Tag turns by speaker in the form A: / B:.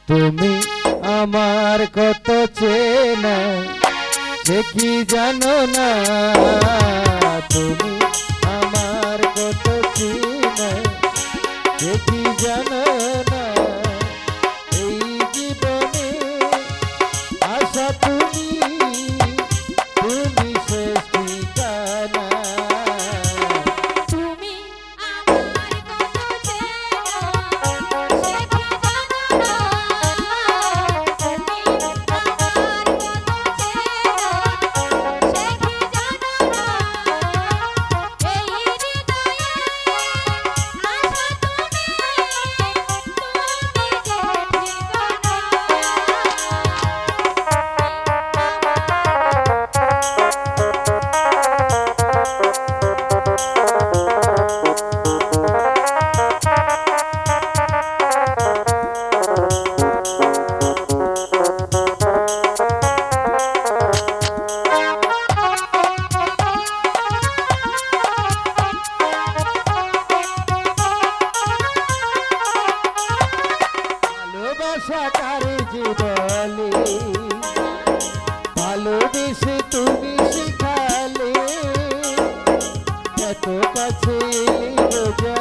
A: তুমি আমার কত চেনা সে কি জানো না, তুমি আমার কত চেনা সে কি জানো না। এই জীবনে আশা তুমি, তুমি শেষ ঠিকানা।
B: তুমি আমার কত চেনা সে কি জানো না, তুমি আমার কত চেনা সে কি জানো না। এই হৃদয়ে আশা তুমি, তুমি যে ঠিকানা।
A: ভালোবাসা কারে যে বলে, ভালোবেসে তুমি শিখালে, এত কাছে এলে বোঝা